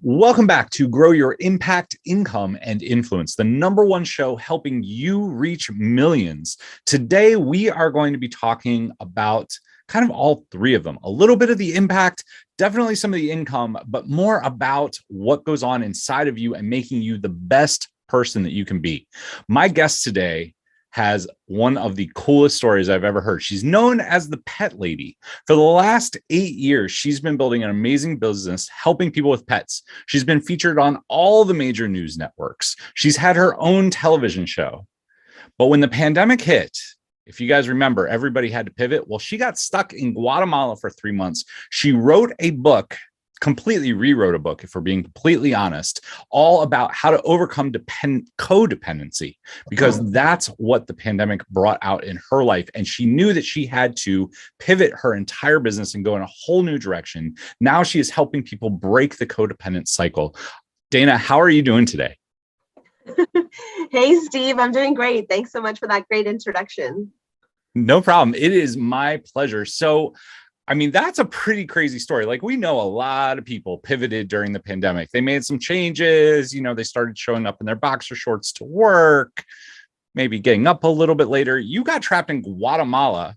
Welcome back to Grow Your Impact, Income, and Influence, the number one show helping you reach millions. Today, we are going to be talking about kind of all three of them, a little bit of the impact, definitely some of the income, but more about what goes on inside of you and making you the best person that you can be. My guest today has one of the coolest stories I've ever heard. She's known as the Pet Lady. For the last 8 years, she's been building an amazing business helping people with pets. She's been featured on all the major news networks. She's had her own television show. But when the pandemic hit, if you guys remember, everybody had to pivot. Well, she got stuck in Guatemala for 3 months. She wrote a book, completely rewrote a book, if we're being completely honest, all about how to overcome codependency, because that's what the pandemic brought out in her life. And she knew that she had to pivot her entire business and go in a whole new direction. Now she is helping people break the codependent cycle. Dana, how are you doing today? Hey, Steve, I'm doing great. Thanks so much for that great introduction. No problem. It is my pleasure. So, I mean, that's a pretty crazy story. Like, we know a lot of people pivoted during the pandemic. They made some changes. They started showing up in their boxer shorts to work, maybe getting up a little bit later. You got trapped in Guatemala.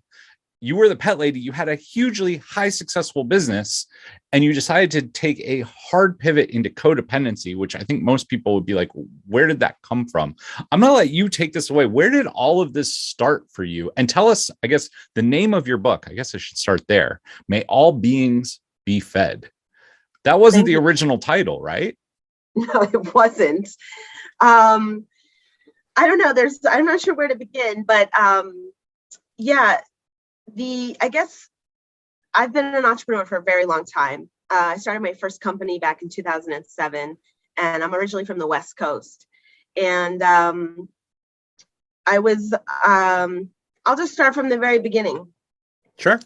You were the pet lady. You had a hugely high successful business, and you decided to take a hard pivot into codependency, which I think most people would be like, where did that come from? I'm going to let you take this away. Where did all of this start for you? And tell us, I guess, the name of your book. I guess I should start there. May All Beings Be Fed. That wasn't the original title, right? No, it wasn't. I don't know. I'm not sure where to begin, but yeah. I guess I've been an entrepreneur for a very long time. I started my first company back in 2007, and I'm originally from the West Coast. And I'll just start from the very beginning. Sure.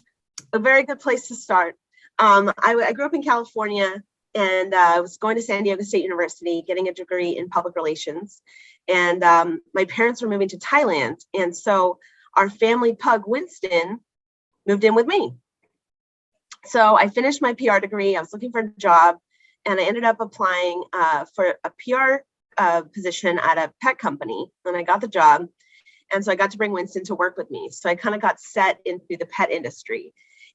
A very good place to start. I grew up in California, and I was going to San Diego State University, getting a degree in public relations. And my parents were moving to Thailand. And so our family pug, Winston, moved in with me. So I finished my PR degree. I was looking for a job, and I ended up applying for a PR position at a pet company, and I got the job. And so I got to bring Winston to work with me. So I kind of got set into the pet industry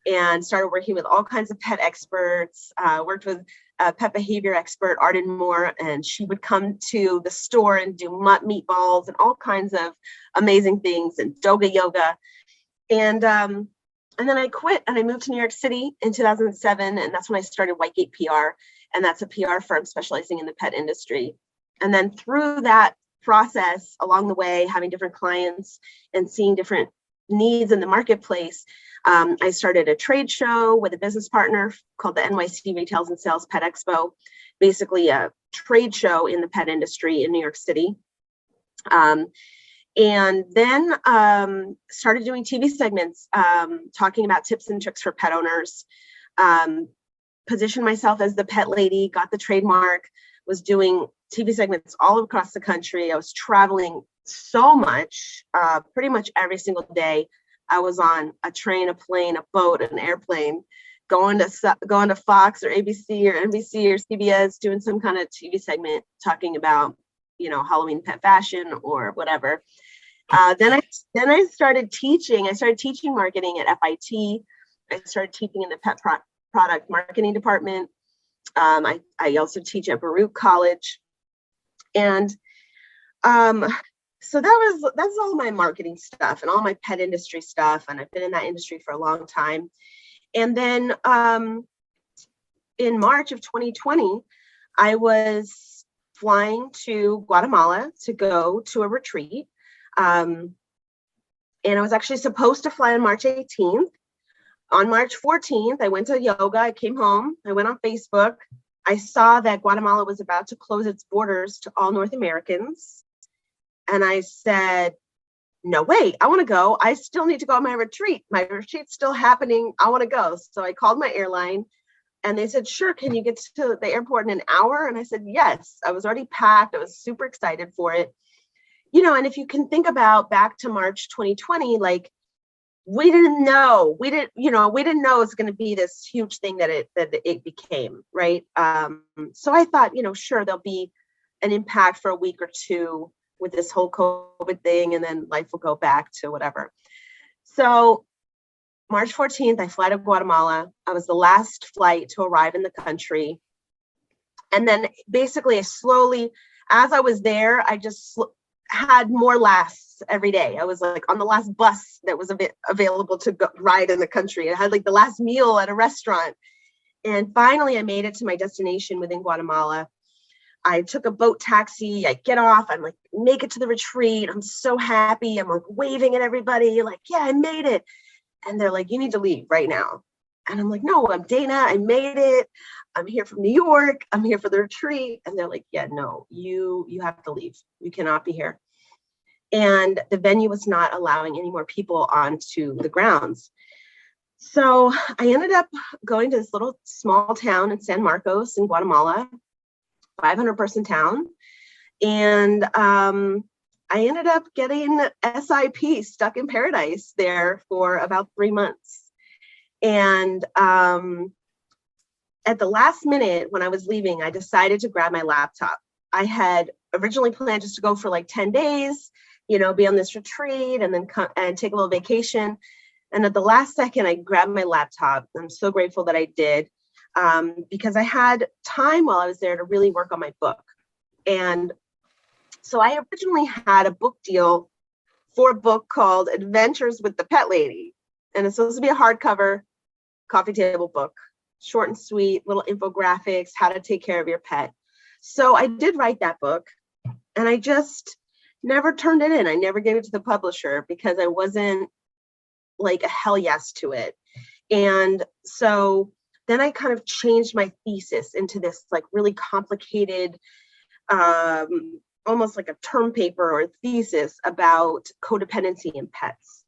and started working with all kinds of pet experts, worked with a pet behavior expert, Arden Moore, and she would come to the store and do mutt meatballs and all kinds of amazing things, and doga yoga. And then I quit and I moved to New York City in 2007. And that's when I started Whitegate PR. And that's a PR firm specializing in the pet industry. And then through that process, along the way, having different clients and seeing different needs in the marketplace, I started a trade show with a business partner called the NYC Retails and Sales Pet Expo, basically a trade show in the pet industry in New York City. And then started doing TV segments, talking about tips and tricks for pet owners, positioned myself as the pet lady, got the trademark, was doing TV segments all across the country. I was traveling so much, pretty much every single day. I was on a train, a plane, a boat, an airplane, going to Fox or ABC or NBC or CBS, doing some kind of TV segment talking about, Halloween pet fashion or whatever. Then I started teaching. I started teaching marketing at FIT. I started teaching in the pet product marketing department. I also teach at Baruch College. And so that's all my marketing stuff and all my pet industry stuff. And I've been in that industry for a long time. And then in March of 2020, I was flying to Guatemala to go to a retreat. And I was actually supposed to fly on March 18th. On March 14th, I went to yoga. I came home. I went on Facebook. I saw that Guatemala was about to close its borders to all North Americans. And I said, no, wait, I want to go. I still need to go on my retreat. My retreat's still happening. I want to go. So I called my airline and they said, sure, can you get to the airport in an hour? And I said, yes. I was already packed. I was super excited for it. And if you can think about back to March 2020, like we didn't know. We didn't know it was going to be this huge thing that it became, right? So I thought, sure, there'll be an impact for a week or two with this whole COVID thing, and then life will go back to whatever. So March 14th, I fly to Guatemala. I was the last flight to arrive in the country. And then basically slowly, as I was there, I just had more lasts every day. I was like on the last bus that was available to ride in the country. I had like the last meal at a restaurant. And finally, I made it to my destination within Guatemala. I took a boat taxi. I get off. I'm like, make it to the retreat. I'm so happy. I'm like waving at everybody. Like, yeah, I made it. And they're like, you need to leave right now. And I'm like, no, I'm Dana. I made it. I'm here from New York. I'm here for the retreat. And they're like, yeah, no, you have to leave. You cannot be here. And the venue was not allowing any more people onto the grounds. So I ended up going to this little small town in San Marcos in Guatemala, 500-person town. And I ended up getting SIP, stuck in paradise, there for about 3 months. And at the last minute when I was leaving, I decided to grab my laptop. I had originally planned just to go for like 10 days, be on this retreat and then come and take a little vacation. And at the last second, I grabbed my laptop. I'm so grateful that I did, because I had time while I was there to really work on my book. And so I originally had a book deal for a book called Adventures with the Pet Lady. And it's supposed to be a hardcover coffee table book, short and sweet, little infographics, how to take care of your pet. So I did write that book, and I just never turned it in. I never gave it to the publisher because I wasn't like a hell yes to it. And so then I kind of changed my thesis into this like really complicated, almost like a term paper or a thesis about codependency in pets,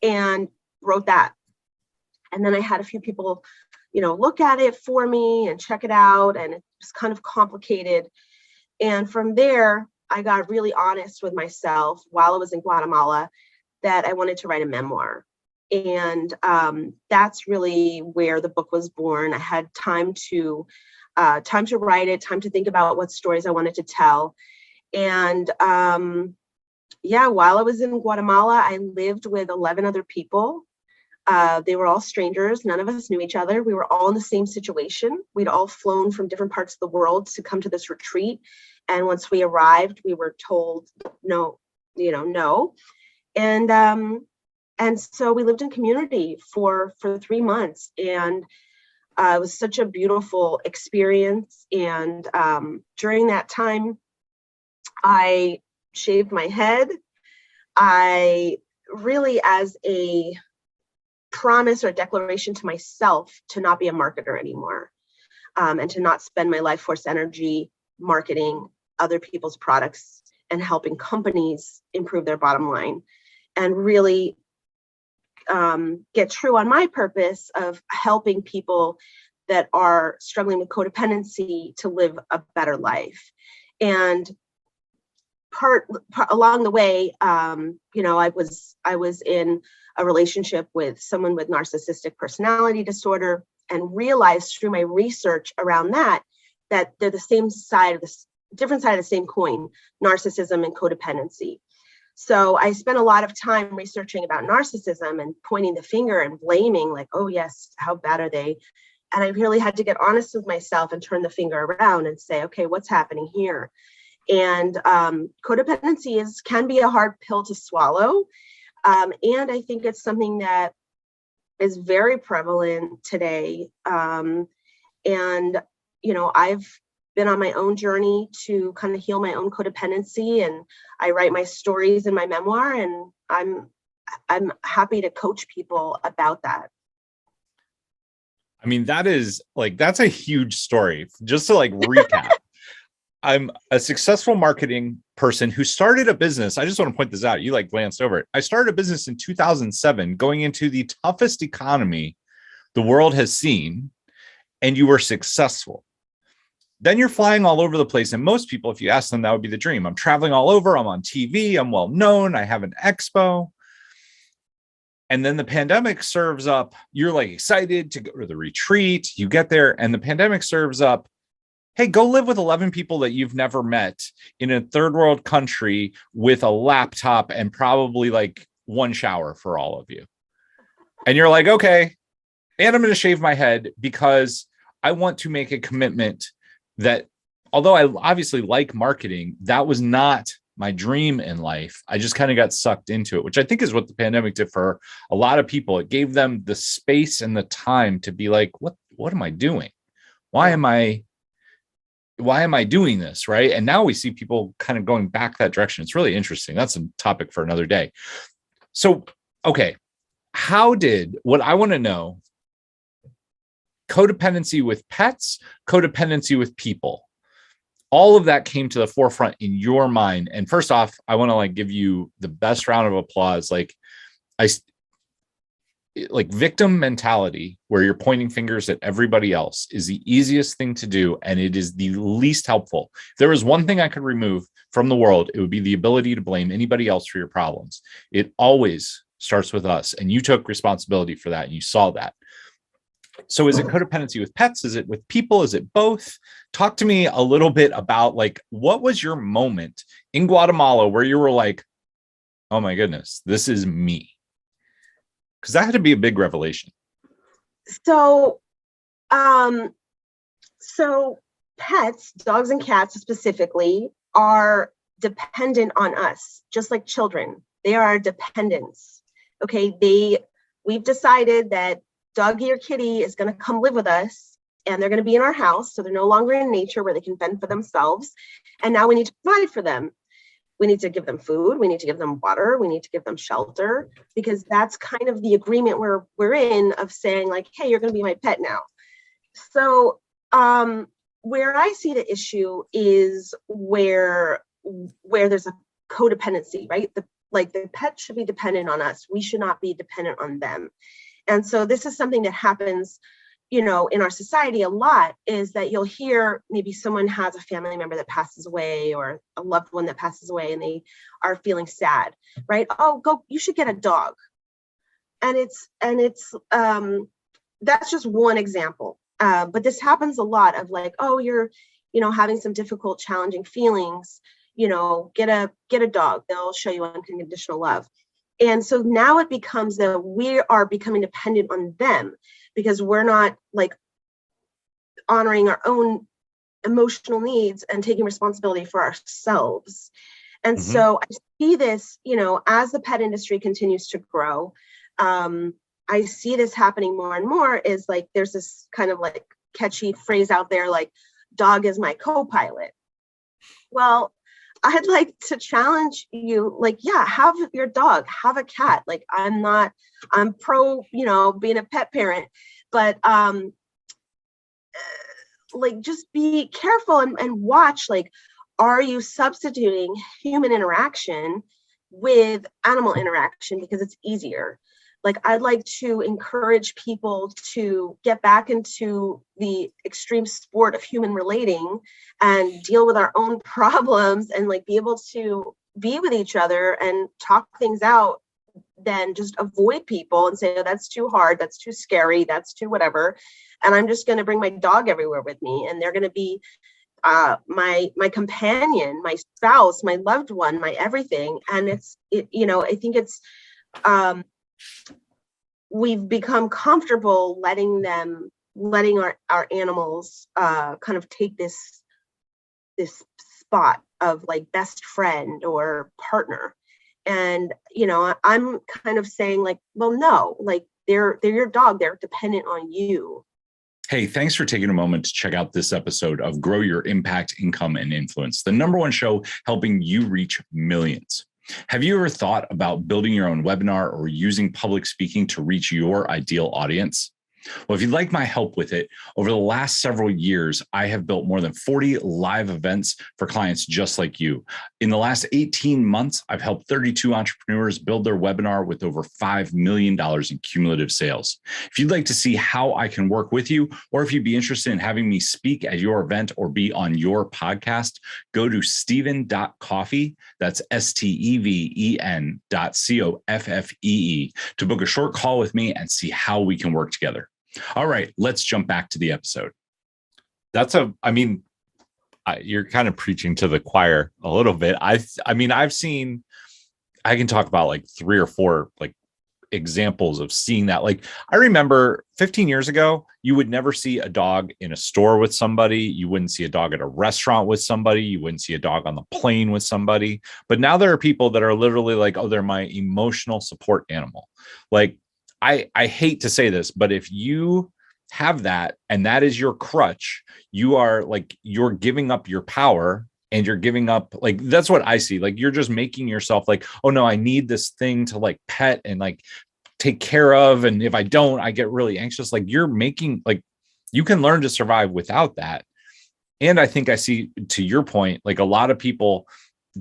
and wrote that. And then I had a few people, look at it for me and check it out. And it was kind of complicated. And from there, I got really honest with myself while I was in Guatemala that I wanted to write a memoir. And that's really where the book was born. I had time to write it, time to think about what stories I wanted to tell. And while I was in Guatemala, I lived with 11 other people. They were all strangers. None of us knew each other. We were all in the same situation. We'd all flown from different parts of the world to come to this retreat. And once we arrived, we were told, no. And so we lived in community for 3 months. And it was such a beautiful experience. And during that time, I shaved my head. I really, as a promise or declaration to myself, to not be a marketer anymore, and to not spend my life force energy marketing other people's products and helping companies improve their bottom line, and really get true on my purpose of helping people that are struggling with codependency to live a better life. And part along the way, I was in a relationship with someone with narcissistic personality disorder, and realized through my research around that they're the same side of this different side of the same coin, narcissism and codependency. So I spent a lot of time researching about narcissism and pointing the finger and blaming, like, oh yes, how bad are they? And I really had to get honest with myself and turn the finger around and say, okay, what's happening here? And codependency can be a hard pill to swallow. And I think it's something that is very prevalent today. And, I've been on my own journey to kind of heal my own codependency, and I write my stories in my memoir, and I'm happy to coach people about that. I mean, that's a huge story. Just to recap, I'm a successful marketing person who started a business. I just want to point this out. You glanced over it. I started a business in 2007, going into the toughest economy the world has seen, and you were successful. Then you're flying all over the place. And most people, if you ask them, that would be the dream. I'm traveling all over. I'm on TV. I'm well known. I have an expo. And then the pandemic serves up, you're like excited to go to the retreat. You get there and the pandemic serves up, hey, go live with 11 people that you've never met in a third world country with a laptop and probably like one shower for all of you. And you're like, okay, and I'm going to shave my head because I want to make a commitment that, although I obviously like marketing, that was not my dream in life. I just kind of got sucked into it, which I think is what the pandemic did for a lot of people. It gave them the space and the time to be like, what am I doing? Why am I doing this? Right. And now we see people kind of going back that direction. It's really interesting. That's a topic for another day. So, okay. What I want to know, codependency with pets, codependency with people, all of that came to the forefront in your mind. And first off, I want to like give you the best round of applause. Like victim mentality, where you're pointing fingers at everybody else, is the easiest thing to do. And it is the least helpful. If there was one thing I could remove from the world, it would be the ability to blame anybody else for your problems. It always starts with us. And you took responsibility for that. And you saw that. So is it codependency with pets? Is it with people? Is it both? Talk to me a little bit about like, what was your moment in Guatemala where you were like, oh my goodness, this is me? Because that had to be a big revelation. So pets, dogs and cats specifically, are dependent on us, just like children. They are our dependents. Okay, we've decided that doggy or kitty is going to come live with us, and they're going to be in our house. So they're no longer in nature where they can fend for themselves. And now we need to provide for them. We need to give them food. We need to give them water. We need to give them shelter, because that's kind of the agreement we're in of saying like, hey, you're going to be my pet now. So where I see the issue is where there's a codependency, right? The pet should be dependent on us. We should not be dependent on them. And so this is something that happens, in our society a lot, is that you'll hear maybe someone has a family member that passes away or a loved one that passes away and they are feeling sad, right? Oh, you should get a dog. And it's that's just one example. But this happens a lot of like, oh, you're, having some difficult, challenging feelings, get a dog. They'll show you unconditional love. And so now it becomes that we are becoming dependent on them because we're not like honoring our own emotional needs and taking responsibility for ourselves. And so I see this, as the pet industry continues to grow, I see this happening more and more, is like, there's this kind of like catchy phrase out there, like, dog is my co-pilot. Well, I'd like to challenge you, like, yeah, have your dog, have a cat. Like, I'm pro, being a pet parent, but like, just be careful and watch, like, are you substituting human interaction with animal interaction because it's easier? Like, I'd like to encourage people to get back into the extreme sport of human relating and deal with our own problems and like be able to be with each other and talk things out, than just avoid people and say, oh, that's too hard, that's too scary, that's too whatever. And I'm just going to bring my dog everywhere with me. And they're going to be my companion, my spouse, my loved one, my everything. And I think it's, we've become comfortable letting our animals kind of take this spot of like best friend or partner. And, I'm kind of saying like, well, no, like they're your dog. They're dependent on you. Hey, thanks for taking a moment to check out this episode of Grow Your Impact, Income, and Influence, the #1 show helping you reach millions. Have you ever thought about building your own webinar or using public speaking to reach your ideal audience? Well, if you'd like my help with it, over the last several years, I have built more than 40 live events for clients just like you. In the last 18 months, I've helped 32 entrepreneurs build their webinar with over $5 million in cumulative sales. If you'd like to see how I can work with you, or if you'd be interested in having me speak at your event or be on your podcast, go to steven.coffee. That's steven.coffee to book a short call with me and see how we can work together. All right, let's jump back to the episode. You're kind of preaching to the choir a little bit. I can talk about like 3 or 4 like examples of seeing that. Like I remember 15 years ago, you would never see a dog in a store with somebody. You wouldn't see a dog at a restaurant with somebody. You wouldn't see a dog on the plane with somebody. But now there are people that are literally like, oh, they're my emotional support animal. Like I hate to say this, but if you have that and that is your crutch, you're giving up your power, and you're giving up, like, that's what I see. Like you're just making yourself like, oh no, I need this thing to like pet and like take care of. And if I don't, I get really anxious. Like you're making, like, you can learn to survive without that. And I think I see, to your point, like a lot of people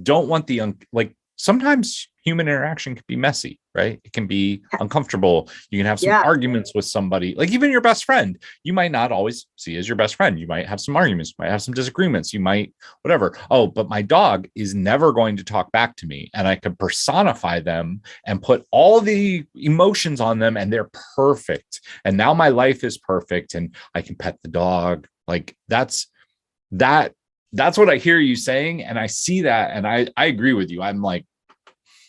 don't want like sometimes human interaction can be messy, right? It can be uncomfortable. You can have some arguments with somebody, like even your best friend, you might not always see as your best friend. You might have some arguments, you might have some disagreements, you might, whatever. Oh, but my dog is never going to talk back to me. And I could personify them and put all the emotions on them and they're perfect. And now my life is perfect and I can pet the dog. Like that's what I hear you saying. And I see that. And I agree with you. I'm like,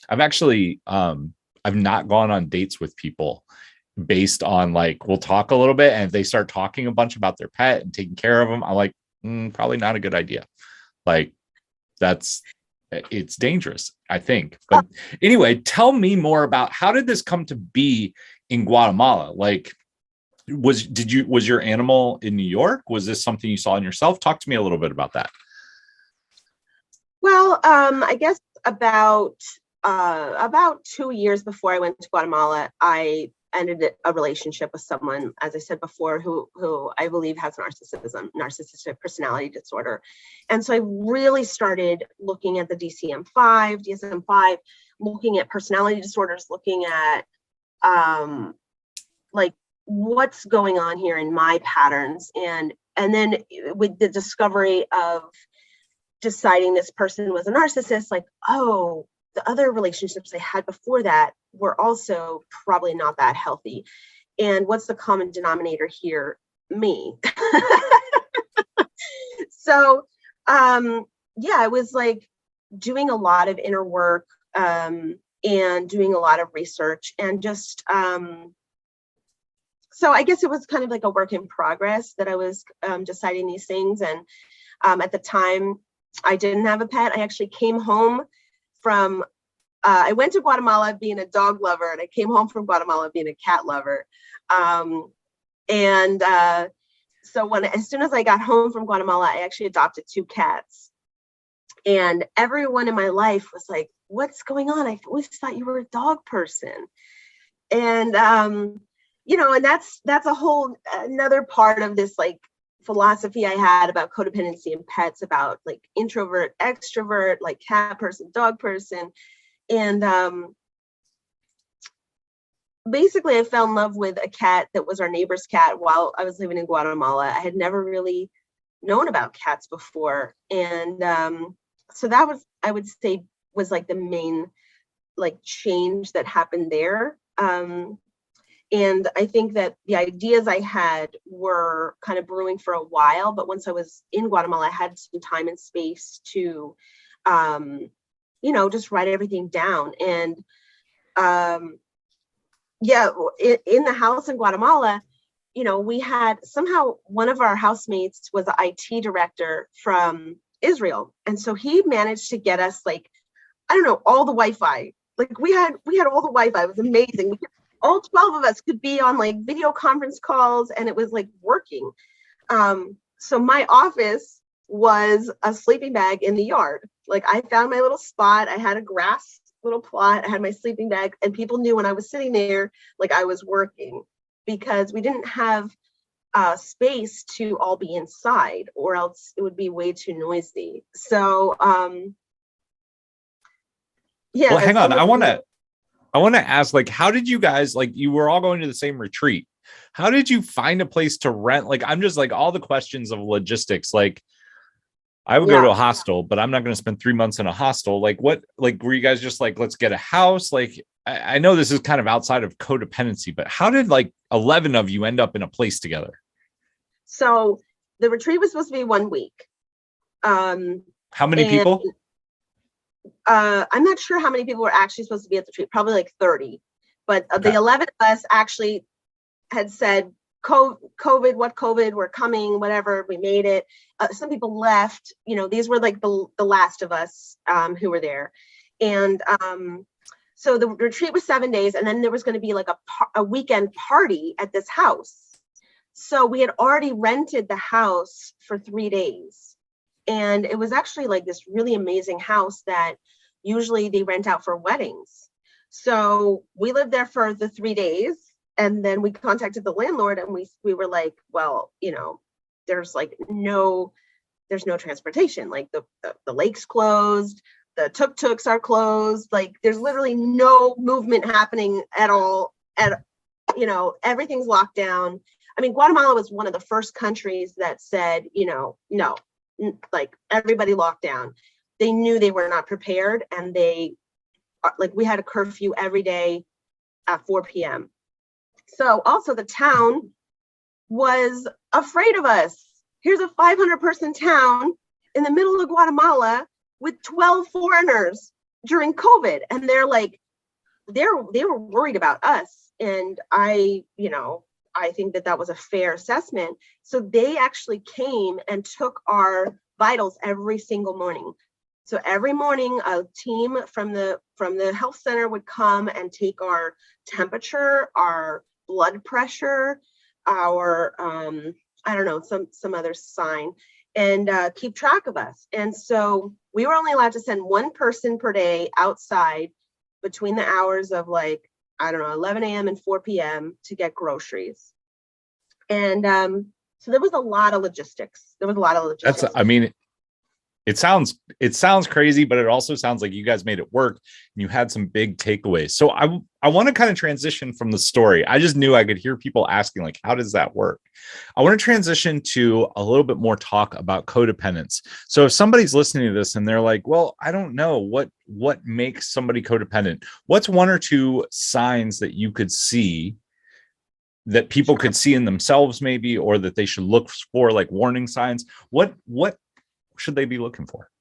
I've not gone on dates with people based on like, we'll talk a little bit. And if they start talking a bunch about their pet and taking care of them, I'm like, probably not a good idea. Like it's dangerous, I think. But anyway, tell me more about how did this come to be in Guatemala? Like, was your animal in New York? Was this something you saw in yourself? Talk to me a little bit about that. Well, I guess about 2 years before I went to Guatemala, I ended a relationship with someone, as I said before, who I believe has narcissistic personality disorder. And so I really started looking at the DSM-5, looking at personality disorders, looking at like what's going on here in my patterns. And then with the discovery of deciding this person was a narcissist, like, oh, the other relationships I had before that were also probably not that healthy. And what's the common denominator here? Me. So, I was like doing a lot of inner work and doing a lot of research and just, so I guess it was kind of like a work in progress that I was deciding these things. And at the time, I didn't have a pet. I actually came home from, I went to Guatemala being a dog lover, and I came home from Guatemala being a cat lover. So as soon as I got home from Guatemala, I actually adopted 2 cats. And everyone in my life was like, what's going on? I always thought you were a dog person. And, and that's a whole another part of this like philosophy I had about codependency and pets, about like introvert, extrovert, like cat person, dog person. And basically I fell in love with a cat that was our neighbor's cat while I was living in Guatemala. I had never really known about cats before. And so that was, I would say, was like the main like change that happened there. And I think that the ideas I had were kind of brewing for a while, but once I was in Guatemala, I had some time and space to, just write everything down. And in the house in Guatemala, we had somehow one of our housemates was an IT director from Israel. And so he managed to get us like, I don't know, all the Wi-Fi. Like we had all the Wi-Fi. It was amazing. All 12 of us could be on like video conference calls, and it was like working. So my office was a sleeping bag in the yard. Like I found my little spot. I had a grass little plot. I had my sleeping bag, and people knew when I was sitting there, like I was working. because we didn't have space to all be inside, or else it would be way too noisy. So yeah. Well, hang on. I want to ask, like, how did you guys, like, you were all going to the same retreat. How did you find a place to rent? Like, I'm just like all the questions of logistics. Like, I would go to a hostel, but I'm not going to spend 3 months in a hostel. Like, what, like, were you guys just like, let's get a house? Like, I know this is kind of outside of codependency, but how did like 11 of you end up in a place together? So the retreat was supposed to be 1 week. How many people? I'm not sure how many people were actually supposed to be at the retreat, probably like 30. But the 11 of us actually had said, COVID, what COVID, we're coming, whatever, we made it. Some people left, these were like the last of us who were there. And so the retreat was 7 days, and then there was going to be like a weekend party at this house. So we had already rented the house for 3 days. And it was actually like this really amazing house that usually they rent out for weddings. So we lived there for the 3 days, and then we contacted the landlord, and we were like, well, there's no transportation. Like the lake's closed, the tuk-tuks are closed. Like there's literally no movement happening at all. Everything's locked down. I mean, Guatemala was one of the first countries that said, no, like everybody locked down. They knew they were not prepared, and we had a curfew every day at 4 p.m. So also the town was afraid of us. Here's a 500-person town in the middle of Guatemala with 12 foreigners during COVID. And they're like, they were worried about us. And I think that was a fair assessment. So they actually came and took our vitals every single morning. So every morning, a team from the health center would come and take our temperature, our blood pressure, our some other sign, and keep track of us. And so we were only allowed to send one person per day outside between the hours of 11 a.m. and 4 p.m. to get groceries. And so there was a lot of logistics. That's, I mean, it sounds crazy, but it also sounds like you guys made it work and you had some big takeaways. So I want to kind of transition from the story. I just knew I could hear people asking, like, how does that work? I want to transition to a little bit more talk about codependence. So if somebody's listening to this and they're like, well, I don't know what makes somebody codependent. What's one or two signs that you could see that people could see in themselves maybe, or that they should look for, like warning signs? What should they be looking for?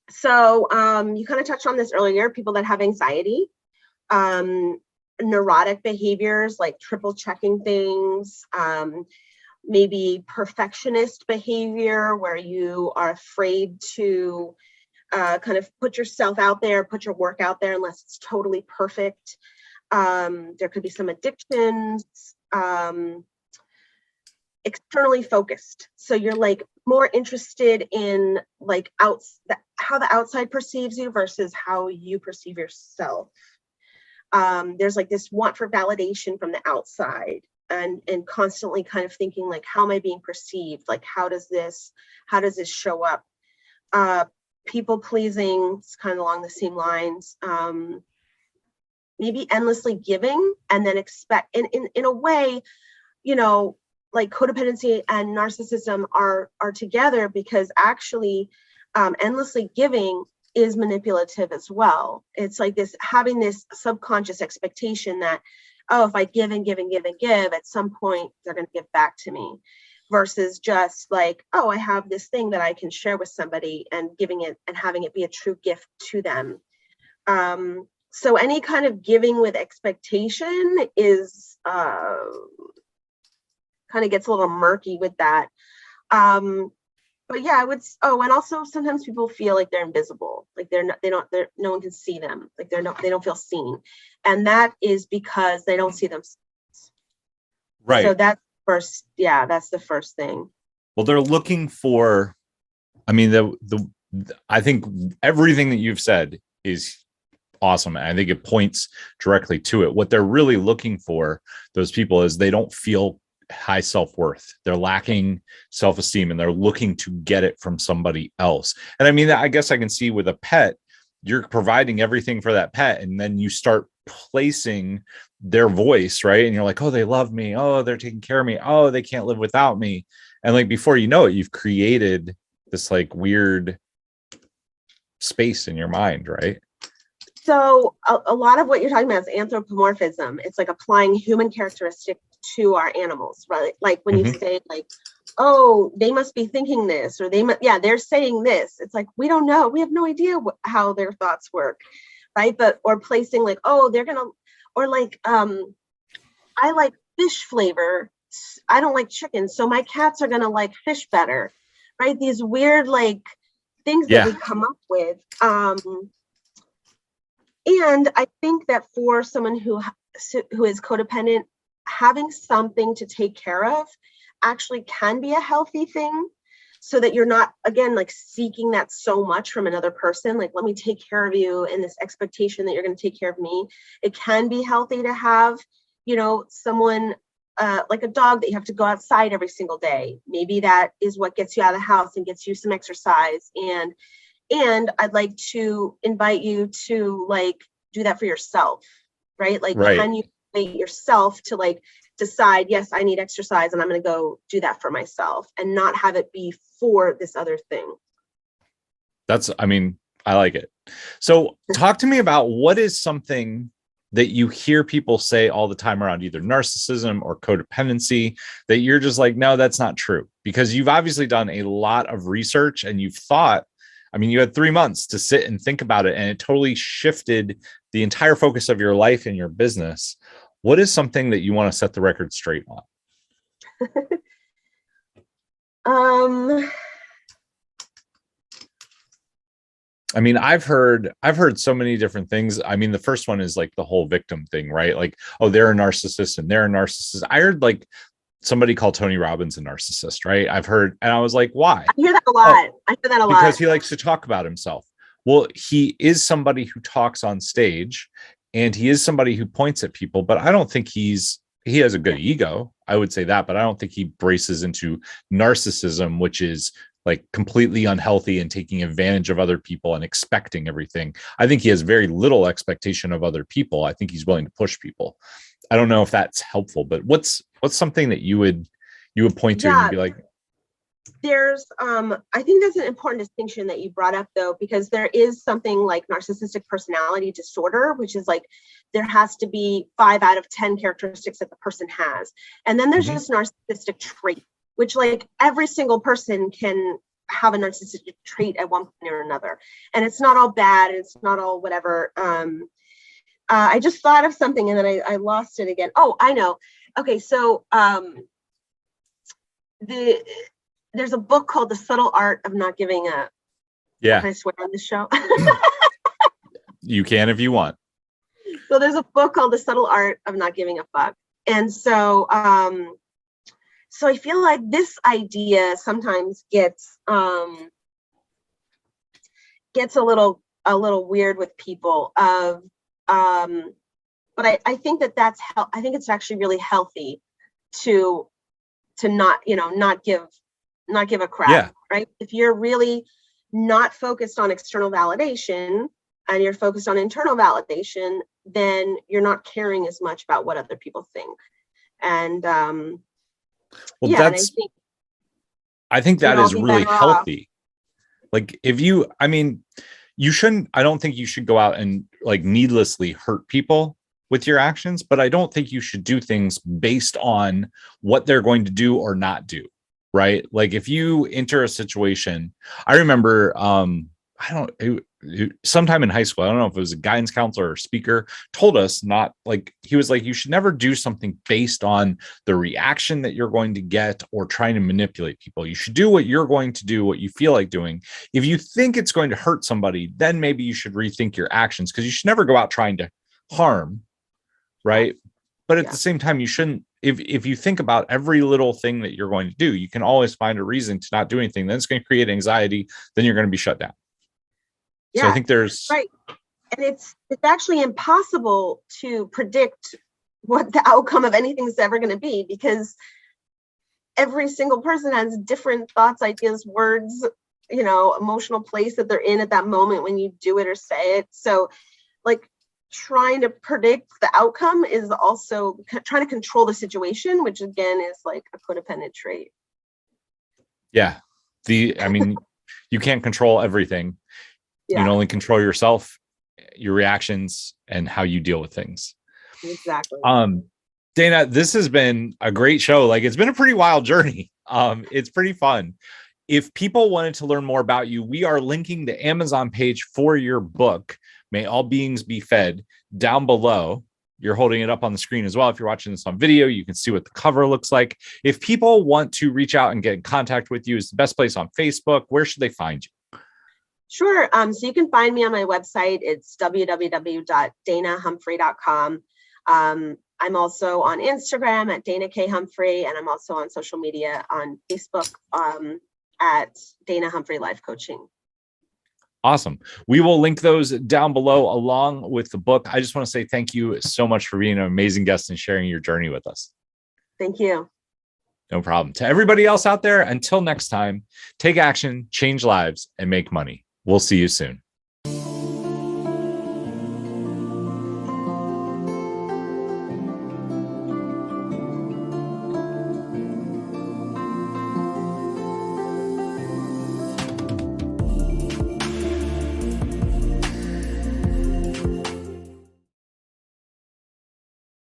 So you kind of touched on this earlier, people that have anxiety, neurotic behaviors like triple checking things, maybe perfectionist behavior where you are afraid to kind of put yourself out there, put your work out there unless it's totally perfect. There could be some addictions, externally focused. So you're like more interested in like how the outside perceives you versus how you perceive yourself. There's like this want for validation from the outside, and constantly kind of thinking like, how am I being perceived? Like, how does this show up? People pleasing, it's kind of along the same lines. Maybe endlessly giving and then expect in a way, like codependency and narcissism are together, because actually endlessly giving is manipulative as well. It's like having this subconscious expectation that, oh, if I give and give and give and give, at some point they're going to give back to me, versus just like, oh, I have this thing that I can share with somebody, and giving it and having it be a true gift to them. So any kind of giving with expectation is kind of gets a little murky with that. But yeah, and also sometimes people feel like they're invisible, like no one can see them, like they don't feel seen. And that is because they don't see themselves. Right. So that's the first thing. Well, they're looking for, I mean, I think everything that you've said is awesome. And I think it points directly to it. What they're really looking for, those people, is they don't feel high self-worth. They're lacking self-esteem, and they're looking to get it from somebody else. And I mean, I guess I can see with a pet, you're providing everything for that pet, and then you start placing their voice, right? And you're like, oh, they love me. Oh, they're taking care of me. Oh, they can't live without me. And like, before you know it, you've created this like weird space in your mind, right? So a lot of what you're talking about is anthropomorphism. It's like applying human characteristics to our animals, right? Like when you say like, oh, they must be thinking this, or they're saying this. It's like, we don't know. We have no idea how their thoughts work, right? But, or placing like, oh, they're going to, or like, I like fish flavor. I don't like chicken. So my cats are going to like fish better, right? These weird like things that we come up with. And I think that for someone who is codependent, having something to take care of actually can be a healthy thing, so that you're not, again, like seeking that so much from another person. Like, let me take care of you, and this expectation that you're going to take care of me. It can be healthy to have, you know, someone like a dog that you have to go outside every single day. Maybe that is what gets you out of the house and gets you some exercise. And I'd like to invite you to like do that for yourself, right? Like, can you motivate yourself to like decide, yes, I need exercise, and I'm going to go do that for myself, and not have it be for this other thing. I mean, I like it. So talk to me about what is something that you hear people say all the time around either narcissism or codependency that you're just like, no, that's not true, because you've obviously done a lot of research and you've thought, I mean, you had 3 months to sit and think about it, and it totally shifted the entire focus of your life and your business. What is something that you want to set the record straight on? I mean, I've heard so many different things. I mean, the first one is like the whole victim thing, right? Like, oh, they're a narcissist and they're a narcissist. I heard like somebody called Tony Robbins a narcissist, right? I've heard, and I was like, why? I hear that a lot. I hear that a lot. Because he likes to talk about himself. Well, he is somebody who talks on stage, and he is somebody who points at people, but I don't think he has a good ego. I would say that, but I don't think he braces into narcissism, which is like completely unhealthy and taking advantage of other people and expecting everything. I think he has very little expectation of other people. I think he's willing to push people. I don't know if that's helpful, but what's something that you would point to and be like, there's I think that's an important distinction that you brought up, though, because there is something like narcissistic personality disorder, which is like there has to be 5 out of 10 characteristics that the person has. And then there's just narcissistic trait, which like every single person can have a narcissistic trait at one point or another. And it's not all bad. It's not all whatever. I just thought of something and then I lost it again. Oh, I know. Okay. So there's a book called The Subtle Art of Not Giving a. Yeah. Can I swear on this show? You can if you want. So there's a book called The Subtle Art of Not Giving a Fuck. And so so I feel like this idea sometimes gets a little weird with people of but I think that's I think it's actually really healthy to not, you know, not give a crap, right? If you're really not focused on external validation and you're focused on internal validation, then you're not caring as much about what other people think. And I think that is really healthy. Like if you, I mean, you shouldn't, I don't think you should go out and like needlessly hurt people with your actions, but I don't think you should do things based on what they're going to do or not do. Right. Like if you enter a situation, I remember, sometime in high school, I don't know if it was a guidance counselor or speaker, told us not like, he was like, you should never do something based on the reaction that you're going to get or trying to manipulate people. You should do what you're going to do, what you feel like doing. If you think it's going to hurt somebody, then maybe you should rethink your actions, because you should never go out trying to harm. Right. But at the same time, you shouldn't, if you think about every little thing that you're going to do, you can always find a reason to not do anything. Then it's going to create anxiety. Then you're going to be shut down. Yeah. So I think there's right. And it's actually impossible to predict what the outcome of anything's ever going to be, because every single person has different thoughts, ideas, words, emotional place that they're in at that moment when you do it or say it. So like trying to predict the outcome is also trying to control the situation, which again is like a codependent trait. Yeah. You can't control everything. You can only control yourself, your reactions, and how you deal with things. Exactly. Dana, this has been a great show. Like, it's been a pretty wild journey. It's pretty fun. If people wanted to learn more about you, we are linking the Amazon page for your book, May All Beings Be Fed, down below. You're holding it up on the screen as well. If you're watching this on video, you can see what the cover looks like. If people want to reach out and get in contact with you, is the best place on Facebook. Where should they find you? Sure. So you can find me on my website. It's www.danahumphrey.com. I'm also on Instagram at Dana K. Humphrey, and I'm also on social media on Facebook at Dana Humphrey Life Coaching. Awesome. We will link those down below along with the book. I just want to say thank you so much for being an amazing guest and sharing your journey with us. Thank you. No problem. To everybody else out there, until next time, take action, change lives, and make money. We'll see you soon.